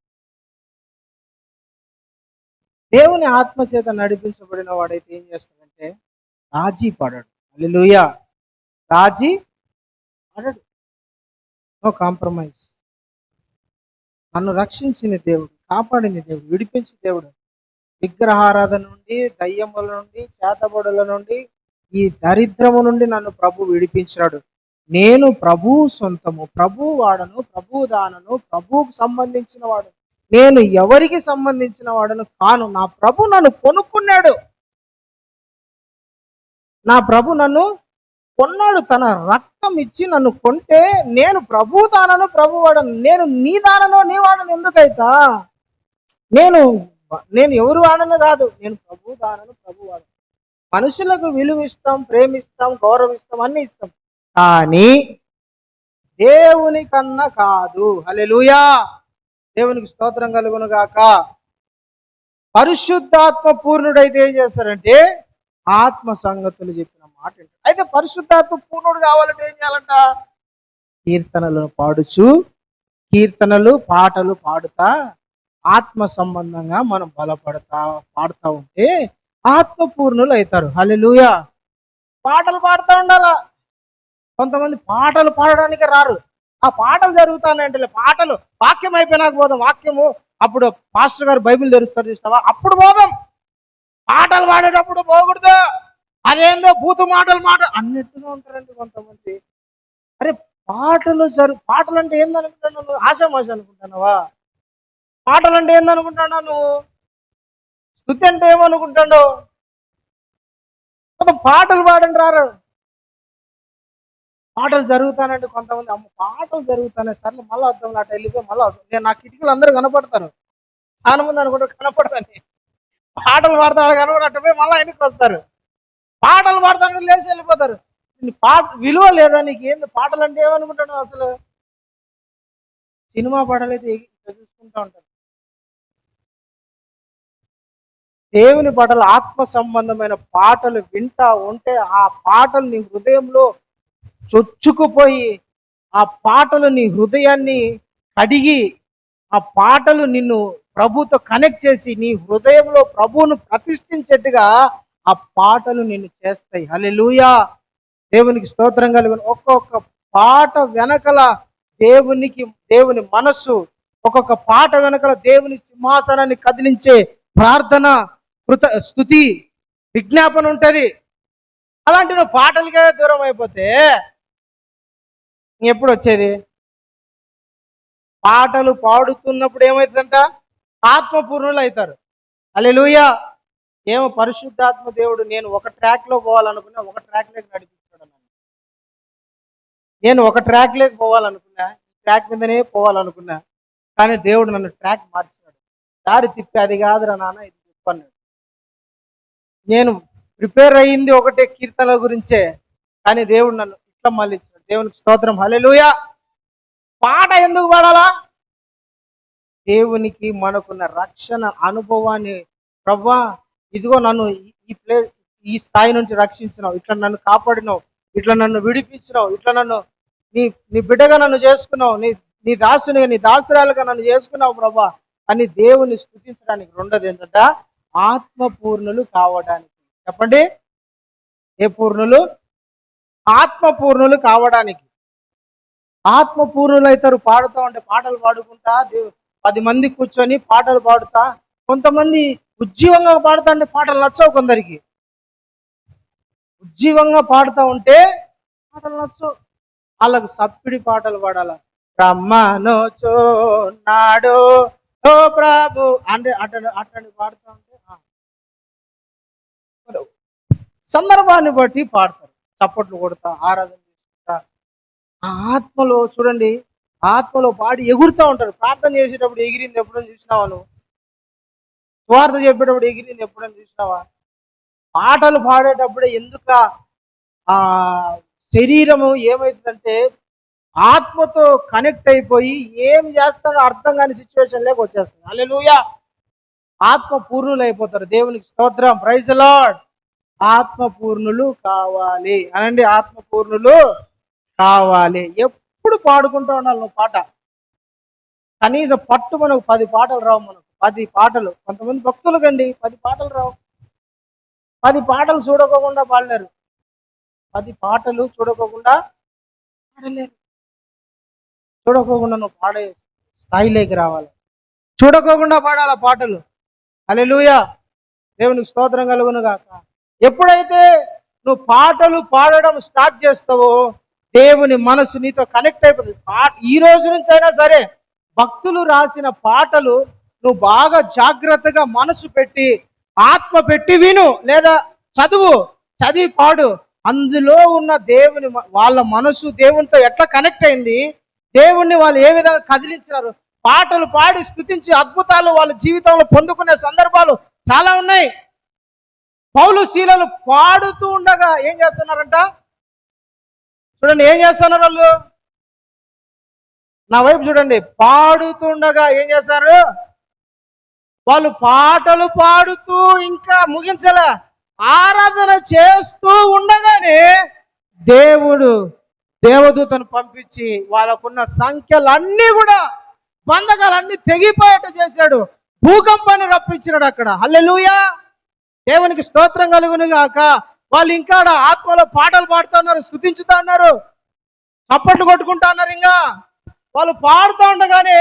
దేవుని ఆత్మచేత నడిపించబడిన వాడైతే ఏం చేస్తాడంటే రాజీ పడడు. హల్లెలూయా. రాజీ పడడు, నో కాంప్రమైజ్. నన్ను రక్షించిన దేవుడు, కాపాడిన దేవుడు, విడిపించిన దేవుడు, విగ్రహారాధన నుండి, దయ్యముల నుండి, చేతబడుల నుండి, ఈ దరిద్రము నుండి నన్ను ప్రభు విడిపించాడు. నేను ప్రభు సొంతము, ప్రభు వాడను, ప్రభు దానను, ప్రభువుకు సంబంధించిన వాడు. నేను ఎవరికి సంబంధించిన వాడను కాను. నా ప్రభు నన్ను కొనుక్కున్నాడు. నా ప్రభు నన్ను కొన్నాడు, తన రక్తం ఇచ్చి నన్ను కొంటే నేను ప్రభు దానను, ప్రభు వాడను. నేను నీ దానను, నీ వాడను ఎందుకైతా? నేను ఎవరు వాడను కాదు, నేను ప్రభు దానను, ప్రభు వాడను. మనుషులకు విలువ ఇస్తాం, ప్రేమిస్తాం, గౌరవిస్తాం, అన్ని ఇస్తాం, కానీ దేవుని కన్నా కాదు. హల్లెలూయా. దేవునికి స్తోత్రం కలుగును గాక. పరిశుద్ధాత్మ పూర్ణుడైతే ఏం చేస్తారంటే ఆత్మ సంగతులు చెప్పిన మాట. అయితే పరిశుద్ధాత్మ పూర్ణుడు కావాలంటే ఏం చేయాలంట? కీర్తనలను పాడుచు, కీర్తనలు పాటలు పాడుతా ఆత్మ సంబంధంగా మనం పాడుతూ ఉంటే ఆత్మపూర్ణులు అవుతారు. హల్లెలూయా. పాటలు పాడుతూ ఉండాలా. కొంతమంది పాటలు పాడడానికి రారు. ఆ పాటలు జరుగుతానంటే పాటలు, వాక్యం అయిపోయినాక పోదాం, వాక్యము అప్పుడు పాస్టర్ గారు బైబిల్ తెరుస్తారు చూస్తావా, అప్పుడు పోదాం. పాటలు పాడేటప్పుడు పోకూడదు. అదేందో బూతు మాటలు అన్నట్టుగా ఉంటారండి కొంతమంది. అరే పాటలు అంటే ఏందనుకుంటున్నావు నువ్వు? ఆశామాష అనుకుంటున్నావా? పాటలు అంటే ఏందనుకుంటున్నావు నువ్వు? స్తుతి అంటే ఏమనుకుంటాడు? పాటలు పాడండి రారు. పాటలు జరుగుతానంటే కొంతమంది అమ్మ పాటలు జరుగుతానే సర్లే మళ్ళీ వద్దాం అటు వెళ్ళిపోయి మళ్ళీ వస్తాం. నేను నా కిటికీలు అందరూ కనపడతారు, చాలా మంది అనుకుంటారు కనపడదని. పాటలు పాడతాడు కనపడట్టు పోయి మళ్ళీ వెనక్కి వస్తారు. పాటలు పాడతాను లేచి వెళ్ళిపోతారు. పాట విలువ లేదా నీకు? ఏంది పాటలు అంటే ఏమనుకుంటాను అసలు? సినిమా పాటలు అయితే చూసుకుంటూ ఉంటారు. దేవుని పాటలు, ఆత్మ సంబంధమైన పాటలు వింటా ఉంటే ఆ పాటలు నీ హృదయంలో చొచ్చుకుపోయి, ఆ పాటలు నీ హృదయాన్ని కడిగి, ఆ పాటలు నిన్ను ప్రభుతో కనెక్ట్ చేసి నీ హృదయంలో ప్రభువును ప్రతిష్ఠించేట్టుగా ఆ పాటలు నిన్ను చేస్తాయి. హల్లెలూయా, దేవునికి స్తోత్రం కలుగును. ఒక్కొక్క పాట వెనకల దేవుని మనస్సు, ఒక్కొక్క పాట వెనకల దేవుని సింహాసనాన్ని కదిలించే ప్రార్థన, స్తుతి, విజ్ఞాపన ఉంటుంది. అలాంటి నువ్వు పాటలకే దూరం అయిపోతే ఎప్పుడు వచ్చేది? పాటలు పాడుతున్నప్పుడు ఏమవుతుందంట? ఆత్మపూర్ణులు అవుతారు. హల్లెలూయా. ఏమో పరిశుద్ధాత్మ దేవుడు నేను ఒక ట్రాక్లో పోవాలనుకున్నా, ఒక ట్రాక్లోకి నడిపిస్తాడు నన్ను. నేను ఒక ట్రాక్లోకి పోవాలనుకున్నా, ట్రాక్ మీదనే పోవాలనుకున్నా, కానీ దేవుడు నన్ను ట్రాక్ మార్చాడు. దారి తిప్పి అది కాదురా నాన్న ఇది తిప్పన్నాడు. నేను ప్రిపేర్ అయ్యింది ఒకటే కీర్తనల గురించే, కానీ దేవుడు నన్ను ఇట్లా మళ్ళించాడు. దేవునికి స్తోత్రం. హల్లెలూయా. పాట ఎందుకు పాడాలా? దేవునికి మనకున్న రక్షణ అనుభవాన్ని, ప్రభువా ఇదిగో నన్ను ఈ స్థాయి నుంచి రక్షించినావు, ఇట్లా నన్ను కాపాడినావు, ఇట్లా నన్ను విడిపించినావు, ఇట్లా నన్ను నీ బిడ్డగా నన్ను చేసుకున్నావు, నీ దాసునిగా నీ దాసురాలుగా నన్ను చేసుకున్నావు ప్రభా అని దేవుని స్తుతించడానికి రెండోది ఏంటంటే ఆత్మపూర్ణులు కావడానికి. చెప్పండి, ఏ పూర్ణులు? ఆత్మపూర్ణులు కావడానికి. ఆత్మపూర్ణులు అవుతారు పాడుతూ ఉంటే, పాటలు పాడుకుంటా 10 మంది కూర్చొని పాటలు పాడుతా. కొంతమంది ఉజ్జీవంగా పాడుతా ఉంటే పాటలు నచ్చవు కొందరికి. ఉజ్జీవంగా పాడుతూ ఉంటే పాటలు నచ్చవు. వాళ్ళకు సప్పిడి పాటలు పాడాల. రమ్మనొచ్చు నాడు ఓ ప్రభు అంటే అట్టని పాడుతూ ఉంటే సందర్భాన్ని బట్టి పాడతారు, చప్పట్లు కొడతా, ఆరాధన చేసుకుంటా. ఆ ఆత్మలో చూడండి, ఆత్మలో పాడి ఎగురుతూ ఉంటారు. ప్రార్థన చేసేటప్పుడు ఎగిరింది ఎప్పుడైనా చూసినావా? నువ్వు స్వార్థ చెప్పేటప్పుడు ఎగిరింది ఎప్పుడైనా చూసినావా? పాటలు పాడేటప్పుడే ఎందుక ఆ శరీరము ఏమవుతుందంటే ఆత్మతో కనెక్ట్ అయిపోయి ఏం చేస్తాడో అర్థం కాని సిచ్యువేషన్ లేక వచ్చేస్తుంది. హల్లెలూయా. ఆత్మ పూర్ణులు అయిపోతారు. దేవునికి స్తోత్రం. Praise the Lord. ఆత్మ పూర్ణులు కావాలి అనండి. ఆత్మ పూర్ణులు కావాలి. ఎప్పుడు పాడుకుంటూ ఉండాలి నువ్వు పాట. కనీసం పట్టు మనకు 10 పాటలు రావు. మనకు 10 పాటలు, కొంతమంది భక్తులు కండి 10 పాటలు రావు. 10 పాటలు చూడకోకుండా పాడలేరు. 10 పాటలు చూడకోకుండా పాడలేరు. చూడకోకుండా నువ్వు పాడే స్థాయిలోకి రావాలి. చూడకోకుండా పాడాల పాటలు. హల్లెలూయా. దేవునికి స్తోత్రం కలుగును గాక. ఎప్పుడైతే నువ్వు పాటలు పాడడం స్టార్ట్ చేస్తావో దేవుని మనసు నీతో కనెక్ట్ అయిపోతుంది. ఈ రోజు నుంచి అయినా సరే భక్తులు రాసిన పాటలు నువ్వు బాగా జాగ్రత్తగా మనసు పెట్టి ఆత్మ పెట్టి విను, లేదా చదివి పాడు. అందులో ఉన్న దేవుని వాళ్ళ మనసు దేవునితో ఎట్లా కనెక్ట్ అయింది, దేవుణ్ణి వాళ్ళు ఏ విధంగా కదిలించినారు, పాటలు పాడి స్తుతించి అద్భుతాలు వాళ్ళ జీవితంలో పొందుకునే సందర్భాలు చాలా ఉన్నాయి. పౌలు శీలలు పాడుతూ ఉండగా ఏం చేస్తున్నారంట చూడండి, ఏం చేస్తున్నారు వాళ్ళు? నా వైపు చూడండి. పాడుతుండగా ఏం చేస్తారు వాళ్ళు? పాటలు పాడుతూ ఇంకా ముగించలే, ఆరాధన చేస్తూ ఉండగానే దేవుడు దేవదూతను పంపించి వాళ్ళకున్న సంఖ్యలన్నీ కూడా, బంధకాలన్నీ తెగిపోయేట చేశాడు. భూకంపాన్ని రప్పించినాడు అక్కడ. హల్లెలూయా. దేవునికి స్తోత్రం కలుగును గాక. వాళ్ళు ఇంకా ఆత్మలో పాటలు పాడుతున్నారు, స్తుతించుతా ఉన్నారు, చప్పట్లు కొట్టుకుంటా ఉన్నారు. ఇంకా వాళ్ళు పాడుతూ ఉండగానే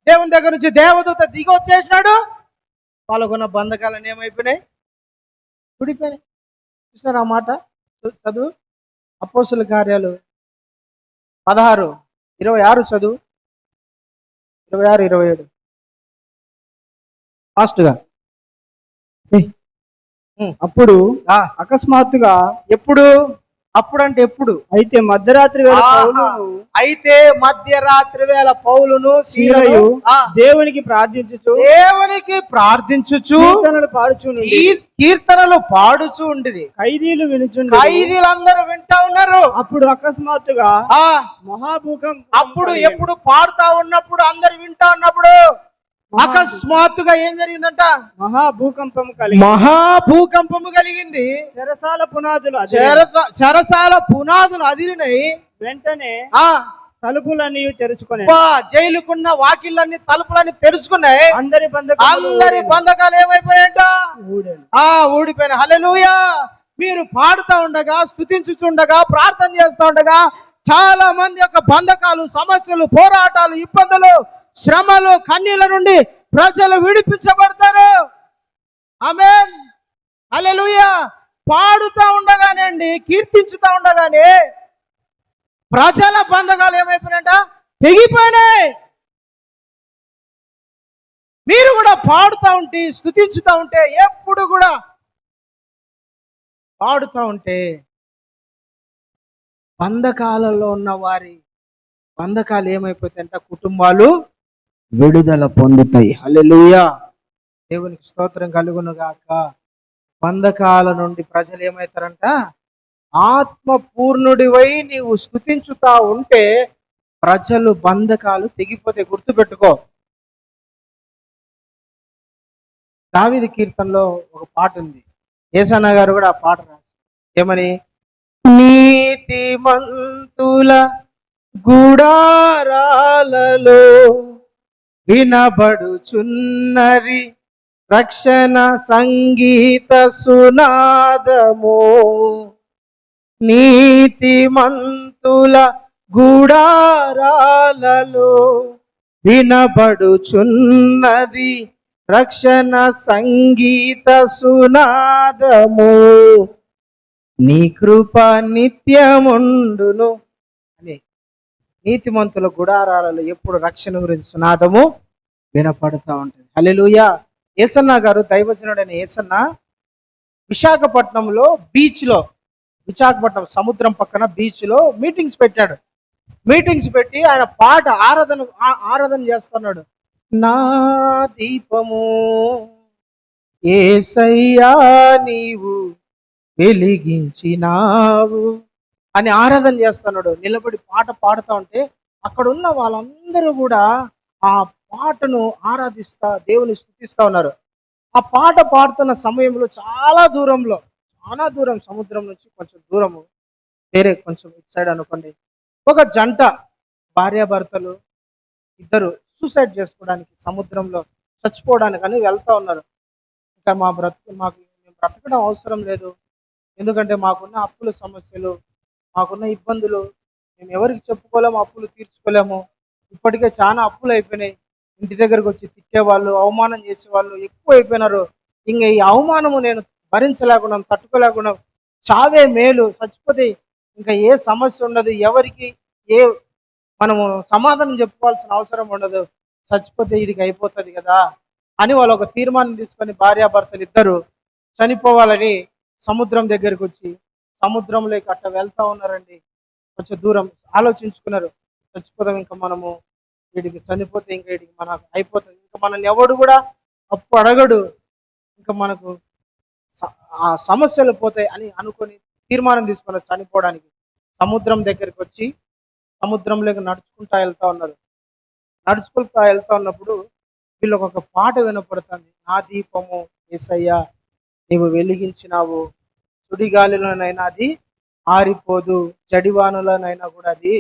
దేవుని దగ్గర నుంచి దేవదూత దిగి వచ్చేసినాడు. వాళ్ళకున్న బంధకాలన్నీ ఏమైపోయినాయి? విడిపోయినాయి. చూసారు ఆ మాట? చదువు అపోస్తుల కార్యాలు 16:26 చదువు. 26-27 ఫాస్ట్గా. అప్పుడు అకస్మాత్తుగా, ఎప్పుడు? అప్పుడంటే ఎప్పుడు? అయితే మధ్యరాత్రి వేళ ఆహా. పౌలును అయితే మధ్యరాత్రి వేళ పౌలును శీలయు శీలయు దేవునికి ప్రార్థించుచు కీర్తనలు పాడుచుండి కీర్తనలు పాడుచు ఉండిరి. ఖైదీలు వినుచుండి ఖైదీలందరూ వింటా ఉన్నారు. అప్పుడు అకస్మాత్తుగా ఆ మహాభూకంపం అప్పుడు ఎప్పుడు పాడుతా ఉన్నప్పుడు అందరు వింటా ఉన్నప్పుడు అకస్మాత్తుగా ఏం జరిగిందంట? మహాభూకంపము కలిగింది. చెరసాల పునాదులు అదిరినాయి. వెంటనే ఆ తలుపులన్నీ తెరుచుకున్నాయి. జైలుకున్న వాకిళ్ళన్నీ తలుపులన్నీ తెరుచుకున్నాయి. అందరి బంధకాలు ఏమైపోయాయంట? ఊడిపోయినాయి. హల్లెలూయా. మీరు పాడుతూ ఉండగా, స్తుతించుచుండగా, ప్రార్థన చేస్తూ ఉండగా చాలా మంది యొక్క బంధకాలు, సమస్యలు, పోరాటాలు, ఇబ్బందులు, శ్రమలు, కన్నీళ్ళ నుండి ప్రజలు విడిపించబడతారు. ఆమేన్. హల్లెలూయా. పాడుతూ ఉండగానే అండి, కీర్తించుతూ ఉండగానే ప్రజల బంధకాలు ఏమైపోయినాయంట? తెగిపోయినాయి. మీరు కూడా పాడుతూ ఉంటే, స్తుతించుతూ ఉంటే, ఎప్పుడు కూడా పాడుతూ ఉంటే బంధకాలలో ఉన్న వారి బంధకాలు ఏమైపోతాయంట? కుటుంబాలు విడుదల పొందుతాయి. హల్లెలూయా. దేవునికి స్తోత్రం కలుగును గాక. బంధకాల నుండి ప్రజలు ఏమవుతారంట? ఆత్మ పూర్ణుడివై నీవు స్తుతించుతా ఉంటే ప్రజలు బంధకాలు తెగిపోతే గుర్తుపెట్టుకో. దావీదు కీర్తనలో ఒక పాట ఉంది. యేసన్న గారు కూడా ఆ పాట రాశారు. ఏమని? నీతిమంతుల గుడారాలలో వినబడుచున్నది రక్షణ సంగీత సునాదము. నీతిమంతుల గుడారాలలో వినబడుచున్నది రక్షణ సంగీత సునాదము. నీ కృప నిత్యముండును అని నీతిమంతుల గుడారాలలో ఎప్పుడు రక్షణ గురించి సునాదము వినపడుతూ ఉంటుంది. హల్లెలూయా. యేసన్న గారు, దైవజనుడైన యేసన్న విశాఖపట్నంలో బీచ్లో, విశాఖపట్నం సముద్రం పక్కన బీచ్లో మీటింగ్స్ పెట్టాడు. మీటింగ్స్ పెట్టి ఆయన పాట ఆరాధన చేస్తున్నాడు. నా దీపము యేసయ్యా నీవు వెలిగించినావు అని ఆరాధన చేస్తున్నాడు. నిలబడి పాట పాడుతూ ఉంటే అక్కడ ఉన్న వాళ్ళందరూ కూడా ఆ పాటను ఆరాధిస్తా, దేవుని స్తుతిస్తా ఉన్నారు. ఆ పాట పాడుతున్న సమయంలో చాలా దూరం, సముద్రం నుంచి కొంచెం దూరము, వేరే కొంచెం ఇటు సైడ్ అనుకోండి, ఒక జంట భార్యాభర్తలు ఇద్దరు సూసైడ్ చేసుకోవడానికి, సముద్రంలో చచ్చిపోవడానికి అని వెళ్తా ఉన్నారు. ఇంకా మాకు మేము బ్రతకడం అవసరం లేదు, ఎందుకంటే మాకున్న అప్పుల సమస్యలు, మాకున్న ఇబ్బందులు, మేము ఎవరికి చెప్పుకోలేము, అప్పులు తీర్చుకోలేము, ఇప్పటికే చాలా అప్పులు అయిపోయినాయి, ఇంటి దగ్గరకు వచ్చి తిట్టేవాళ్ళు, అవమానం చేసేవాళ్ళు ఎక్కువ అయిపోయినారు. ఇంకా ఈ అవమానము నేను భరించలేకుండా, తట్టుకోలేకుండా చావే మేలు, చచ్చిపోతే ఇంకా ఏ సమస్య ఉండదు, ఎవరికి మనము సమాధానం చెప్పుకోవాల్సిన అవసరం ఉండదు, చచ్చిపోతే ఇది అయిపోతుంది కదా అని వాళ్ళు ఒక తీర్మానం తీసుకొని భార్యాభర్తలు ఇద్దరు చనిపోవాలని సముద్రం దగ్గరికి వచ్చి సముద్రంలోకి అట్లా వెళ్తా ఉన్నారండి. కొంచెం దూరం ఆలోచించుకున్నారు, చచ్చిపోదాం, ఇంకా మనము వీడికి చనిపోతే ఇంకా వీడికి మనకు అయిపోతుంది, ఇంకా మనల్ని ఎవడు కూడా అప్పు అడగడు, ఇంకా మనకు ఆ సమస్యలు పోతాయి అని అనుకొని తీర్మానం తీసుకున్నారు చనిపోవడానికి. సముద్రం దగ్గరికి వచ్చి సముద్రంలోకి నడుచుకుంటా వెళ్తా ఉన్నారు. నడుచుకుంటా వెళ్తా ఉన్నప్పుడు వీళ్ళకి ఒక పాట వినపడుతుంది. నా దీపము యేసయ్యా నీవు వెలిగించినావు, సుడిగాలిలోనైనా అది ఆరిపోదు, జడివానులోనైనా కూడా అది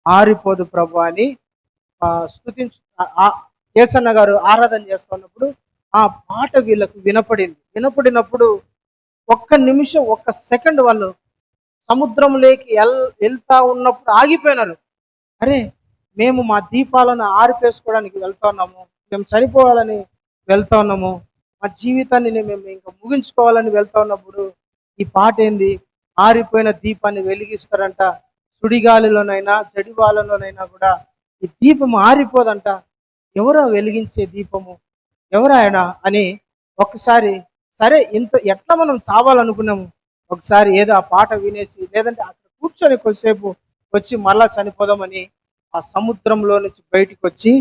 ఆరిపోదు ప్రభు అని స్తుతించు యేసన్న గారు ఆరాధన చేస్తున్నప్పుడు ఆ పాట వీళ్ళకు వినపడినప్పుడు ఒక్క నిమిషం, ఒక్క సెకండ్ వాళ్ళు సముద్రంలోకి వెళ్తా ఉన్నప్పుడు ఆగిపోయినారు. అరే, మేము మా దీపాలను ఆరిపేసుకోవడానికి వెళ్తా ఉన్నాము, మేము చనిపోవాలని వెళ్తా ఉన్నాము, మా జీవితాన్ని మేము ఇంకా ముగించుకోవాలని వెళ్తా ఉన్నప్పుడు ఈ పాట ఏంది? ఆరిపోయిన దీపాన్ని వెలిగిస్తారంట, సుడిగాలిలోనైనా జడివాలలోనైనా కూడా ఈ దీపం ఆరిపోదంట. ఎవరో వెలిగించే దీపము, ఎవరాయన అని ఒక్కసారి, సరే ఇంత ఎట్లా మనం చావాలనుకున్నాము, ఒకసారి ఏదో ఆ పాట వినేసి లేదంటే అక్కడ కూర్చొని కొద్దిసేపు వచ్చి మళ్ళా చనిపోదామని ఆ సముద్రంలో నుంచి బయటికి వచ్చి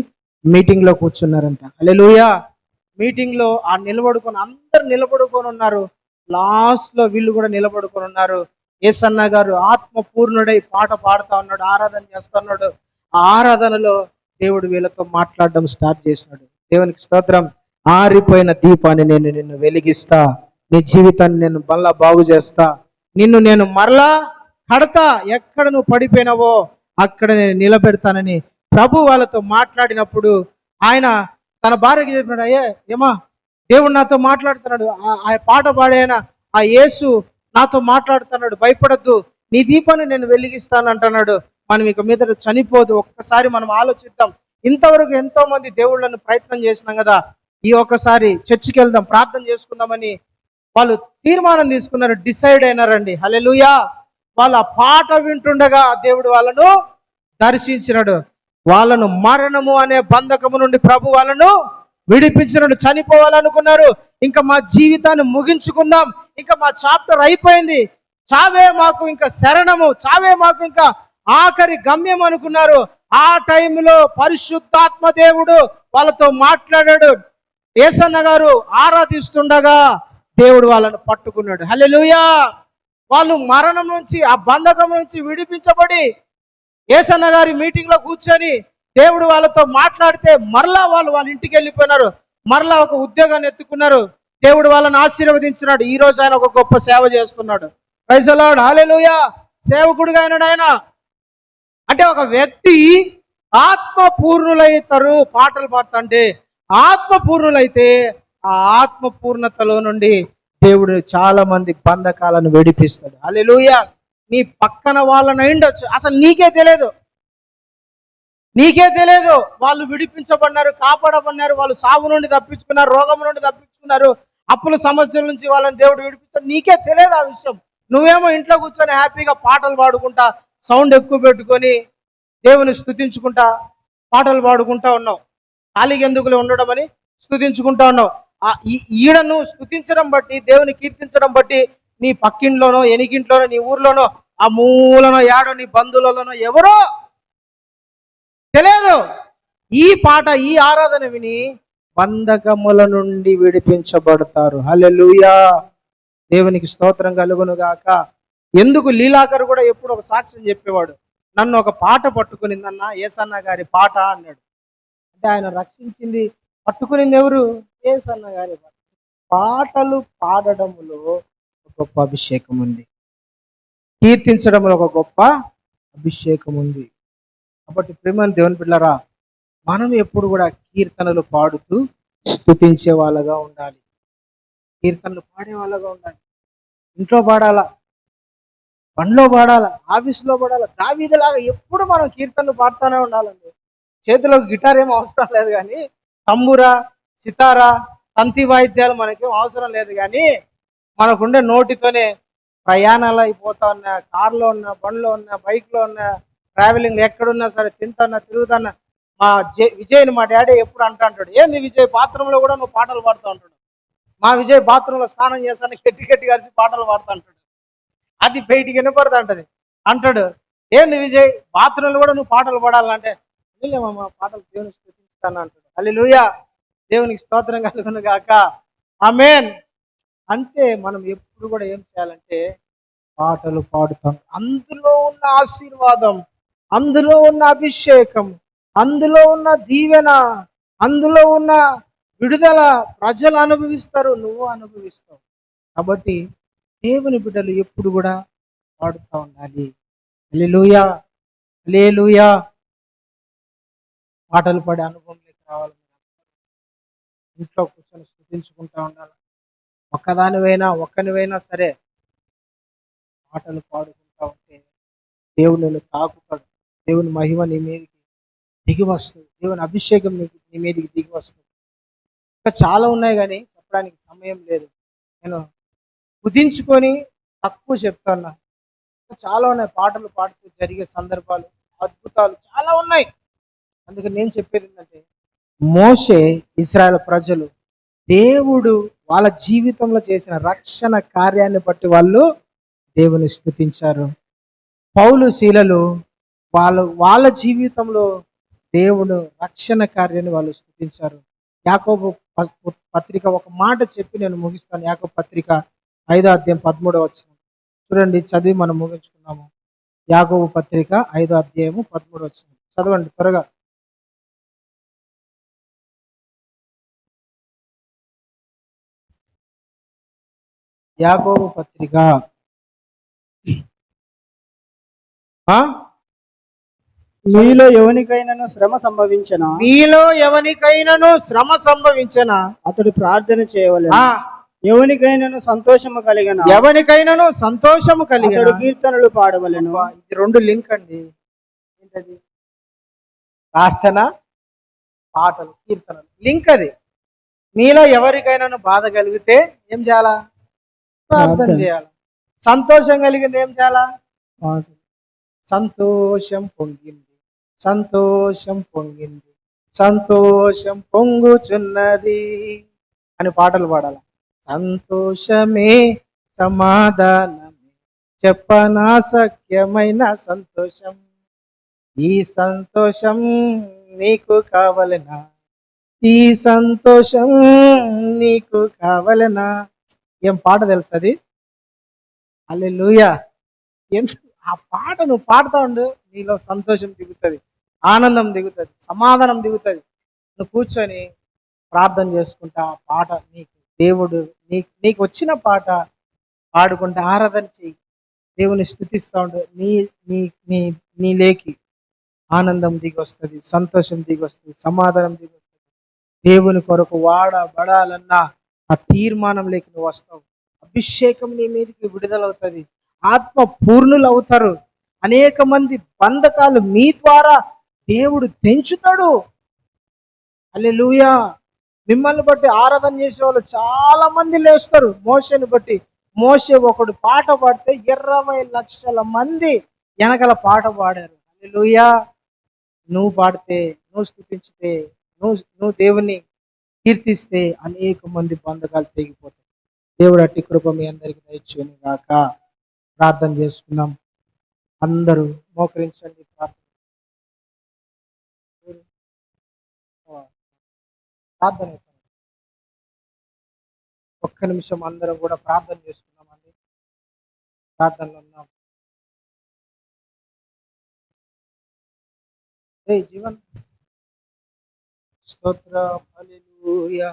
మీటింగ్లో కూర్చున్నారంట. హల్లెలూయా. మీటింగ్లో ఆ నిలబడుకొని అందరు నిలబడుకొని ఉన్నారు. లాస్ట్లో వీళ్ళు కూడా నిలబడుకొని ఉన్నారు. యేసన్న గారు ఆత్మపూర్ణుడై పాట పాడుతా ఉన్నాడు, ఆరాధన చేస్తున్నాడు. ఆ ఆరాధనలో దేవుడు వీళ్ళతో మాట్లాడడం స్టార్ట్ చేసినాడు. దేవునికి స్తోత్రం. ఆరిపోయిన దీపాన్ని నేను నిన్ను వెలిగిస్తా, నీ జీవితాన్ని నేను మళ్ళా బాగు చేస్తా, నిన్ను నేను మరలా కడతా, ఎక్కడ నువ్వు పడిపోయినావో అక్కడ నేను నిలబెడతానని ప్రభు వాళ్ళతో మాట్లాడినప్పుడు ఆయన తన భార్యకి చెప్పినాడు, అయ్యే ఏమా దేవుడు నాతో మాట్లాడుతున్నాడు, ఆ పాట పాడైన ఆ యేసు నాతో మాట్లాడుతున్నాడు, భయపడద్దు, నీ దీపాన్ని నేను వెలిగిస్తాను అంటున్నాడు. మనం ఇక మీద చనిపోదు. ఒక్కసారి మనం ఆలోచిద్దాం. ఇంతవరకు ఎంతో మంది దేవుళ్ళను ప్రయత్నం చేసినాం కదా, ఈ ఒక్కసారి చర్చికి వెళ్దాం, ప్రార్థన చేసుకుందామని వాళ్ళు తీర్మానం తీసుకున్నారు, డిసైడ్ అయినారండి. హల్లెలూయా. వాళ్ళ పాట వింటుండగా దేవుడు వాళ్ళను దర్శించినాడు. వాళ్ళను మరణము అనే బంధకము నుండి ప్రభు వాళ్ళను విడిపించినాడు. చనిపోవాలనుకున్నారు, ఇంకా మా జీవితాన్ని ముగించుకుందాం, ఇంకా మా చాప్టర్ అయిపోయింది, చావే మాకు ఇంకా శరణము, చావే మాకు ఇంకా ఆఖరి గమ్యం అనుకున్నారు. ఆ టైంలో పరిశుద్ధాత్మ దేవుడు వాళ్ళతో మాట్లాడాడు. యేసన్న గారు ఆరాధిస్తుండగా దేవుడు వాళ్ళను పట్టుకున్నాడు. హల్లెలూయా. వాళ్ళు మరణం నుంచి, ఆ బంధకం నుంచి విడిపించబడి యేసన్న గారి మీటింగ్లో కూర్చొని దేవుడు వాళ్ళతో మాట్లాడితే మరలా వాళ్ళ ఇంటికి వెళ్ళిపోయినారు. మరలా ఒక ఉద్యోగాన్ని ఎత్తుకున్నారు. దేవుడు వాళ్ళని ఆశీర్వదించినాడు. ఈ రోజు ఆయన ఒక గొప్ప సేవ చేస్తున్నాడు. Praise the lord. హల్లెలూయా. సేవకుడిగా అయినాడు ఆయన. అంటే ఒక వ్యక్తి ఆత్మపూర్ణులైతారు పాటలు పాడుతుంటే, ఆత్మపూర్ణులైతే ఆ ఆత్మపూర్ణతలో నుండి దేవుడు చాలా మంది బంధకాలను విడిపిస్తాడు. హల్లెలూయా. నీ పక్కన వాళ్ళని అయిండొచ్చు, అసలు నీకే తెలియదు, వాళ్ళు విడిపించబడినారు, కాపాడబడినారు, వాళ్ళు సాగు నుండి తప్పించుకున్నారు, రోగం నుండి తప్పించుకున్నారు, అప్పుల సమస్యల నుంచి వాళ్ళని దేవుడు విడిపించాడు, నీకే తెలియదు ఆ విషయం. నువ్వేమో ఇంట్లో కూర్చొని హ్యాపీగా పాటలు పాడుకుంటా, సౌండ్ ఎక్కువ పెట్టుకొని దేవుని స్తుతించుకుంటా పాటలు పాడుకుంటా ఉన్నావు. ఖాళీగా ఎందుకులే ఉండడం అని స్తుతించుకుంటా ఉన్నావు. ఈడను స్తుతించడం బట్టి, దేవుని కీర్తించడం బట్టి నీ పక్కింట్లోనో, ఎనికింట్లోనో, నీ ఊర్లోనో, ఆ మూలనో, యాడో నీ బంధువులలోనో ఎవరో తెలియదు ఈ పాట, ఈ ఆరాధన విని బంధకముల నుండి విడిపించబడతారు. హల్లెలూయా. దేవునికి స్తోత్రం కలుగును గాక. ఎందుకు లీలాకర్ కూడా ఎప్పుడు ఒక సాక్ష్యం చెప్పేవాడు, నన్ను ఒక పాట పట్టుకునిందన్న యేసన్న గారి పాట అన్నాడు. అంటే ఆయన రక్షించింది, పట్టుకునింది ఎవరు? యేసన్న గారి పాట. పాటలు పాడడంలో ఒక గొప్ప అభిషేకం ఉంది, కీర్తించడంలో ఒక గొప్ప అభిషేకం ఉంది. కాబట్టి ప్రేమని దేవుని బిడ్డలారా, మనం ఎప్పుడు కూడా కీర్తనలు పాడుతూ స్తుతించే వాళ్ళగా ఉండాలి, కీర్తనలు పాడే వాళ్ళగా ఉండాలి. ఇంట్లో పాడాలా, బండ్లో పాడాలా, ఆఫీస్లో పాడాలా, దావీదులాగా ఎప్పుడు మనం కీర్తనలు పాడుతూనే ఉండాలండి. చేతిలో గిటార్ ఏం అవసరం లేదు, కానీ తంబురా, సితారా, తంతి వాయిద్యాలు మనకేం అవసరం లేదు, కానీ మనకుండే నోటితోనే ప్రయాణాలు అయిపోతా ఉన్నా, కార్లో ఉన్నా, బండ్లో ఉన్నా, బైక్లో ఉన్నా, ట్రావెలింగ్ ఎక్కడున్నా సరే, తింటున్నా, తిరుగుతున్నా, మా విజయ్ని మా డాడీ ఎప్పుడు అంటాడు, ఏంది విజయ్ బాత్రూంలో కూడా నువ్వు పాటలు పాడుతూ ఉంటాడు. మా విజయ్ బాత్రూంలో స్నానం చేస్తాను గట్టి కలిసి పాటలు పాడుతూ అంటాడు. అది బయటికి వినపడుతుంటది. అంటాడు, ఏంది విజయ్ బాత్రూంలో కూడా నువ్వు పాటలు పాడాలంటే, మా పాటలు దేవుని స్తుతిస్తాను అంటాడు. హల్లెలూయా. దేవునికి స్తోత్రం కలుగును గాక. ఆమేన్. అంటే మనం ఎప్పుడు కూడా ఏం చేయాలంటే పాటలు పాడుతాం. అందులో ఉన్న ఆశీర్వాదం, అందులో ఉన్న అభిషేకం, అందులో ఉన్న దీవెన, అందులో ఉన్న విడుదల ప్రజలు అనుభవిస్తారు, నువ్వు అనుభవిస్తావు. కాబట్టి దేవుని బిడ్డలు ఎప్పుడు కూడా పాడుతూ ఉండాలి. హల్లెలూయా, హల్లెలూయా. పాటలు పాడే అనుభవంలోకి రావాలి. ఇంట్లో కూర్చొని స్తుతించుకుంటూ ఉండాలి. ఒక్కనివైనా సరే పాటలు పాడుకుంటా ఉంటే దేవుడు నిన్ను తాకుతాడు. దేవుని మహిమ నీ మీదకి దిగి వస్తుంది, దేవుని అభిషేకం నీ మీదకి దిగి వస్తుంది. ఇంకా చాలా ఉన్నాయి కానీ చెప్పడానికి సమయం లేదు. నేను కుదించుకొని తక్కువ చెప్తున్నా. చాలా ఉన్నాయి పాటలు పాడుతూ జరిగే సందర్భాలు, అద్భుతాలు చాలా ఉన్నాయి. అందుకని నేను చెప్పేది ఏంటంటే, మోషే, ఇశ్రాయేలు ప్రజలు దేవుడు వాళ్ళ జీవితంలో చేసిన రక్షణ కార్యాన్ని బట్టి వాళ్ళు దేవుని స్తుతించారు. పౌలు శీలలు వాళ్ళ జీవితంలో దేవుడు రక్షణ కార్యాన్ని వాళ్ళు స్తుతించారు. యాకోబు పత్రిక ఒక మాట చెప్పి నేను ముగిస్తాను. యాకోబు పత్రిక 5వ అధ్యాయం 13వ వచనం చూడండి, చదివి మనం ముగించుకున్నాము. యాకోబు పత్రిక 5వ అధ్యాయము 13వ వచనం చదవండి త్వరగా. యాకోబు పత్రిక మీలో ఎవనికైనాను శ్రమ సంభవించిన మీలో ఎవనికైనాను శ్రమ సంభవించిన అతడు ప్రార్థన చేయవలెను. ఎవనికైనాను సంతోషము కలిగిన ఎవనికైనాను సంతోషము కలిగిన అతడు కీర్తనలు పాడవలెను. ఇది రెండు లింక్ అండి. ఏంటది? ప్రార్థన, పాటలు, కీర్తనలు లింక్ అది. మీలో ఎవరికైనాను బాధ కలిగితే ఏం చేయాలా? ప్రార్థన చేయాలి. సంతోషం కలిగింది ఏం చేయాలా? సంతోషం పొంగింది, సంతోషం పొంగింది, సంతోషం పొంగుచున్నది అని పాటలు పాడాలి. సంతోషమే సమాధానమే చెప్పనాశక్యమైన సంతోషం, ఈ సంతోషం నీకు కావలెనా, ఈ సంతోషం నీకు కావలెనా. ఏం పాట తెలుసు అది? హల్లెలూయా. ఆ పాట నువ్వు పాడుతూ ఉండు, నీలో సంతోషం దిగుతుంది, ఆనందం దిగుతుంది, సమాధానం దిగుతుంది. నువ్వు కూర్చొని ప్రార్థన చేసుకుంటా ఆ పాట నీకు దేవుడు నీకు వచ్చిన పాట పాడుకుంటే ఆరాధన చెయ్యి, దేవుని స్థుతిస్తూ ఉండు. నీ నీ నీ నీలేకి ఆనందం దిగి వస్తుంది, సంతోషం దిగి వస్తుంది, సమాధానం దిగి వస్తుంది. దేవుని కొరకు వాడబడాలన్న ఆ తీర్మానం లేక నువ్వు వస్తావు. అభిషేకం నీ మీదకి విడుదలవుతుంది, ఆత్మ పూర్ణులు అవుతారు. అనేక మంది బంధకాలు మీ ద్వారా దేవుడు తెంచుతాడు. హల్లెలూయా. మిమ్మల్ని బట్టి ఆరాధన చేసే వాళ్ళు చాలా మంది లేస్తారు. మోషేని బట్టి, మోషే ఒకడు పాట పాడితే 20 లక్షల మంది వెనకాల పాట పాడారు. హల్లెలూయా. నువ్వు పాడితే, నువ్వు స్తుతించితే, నువ్వు దేవుని కీర్తిస్తే అనేక మంది బంధకాలు తెగిపోతాయి. దేవుడు అట్టి కృప మీ అందరికీ దయచేయును గాక. ప్రార్థన చేసుకున్నాం. అందరూ మోకరించండి. ప్రార్థన ఒక్క నిమిషం అందరం కూడా ప్రార్థన చేసుకున్నామండి. ప్రార్థనలో ఉన్నాం. జీవన్ స్తోత్రం. హల్లెలూయా.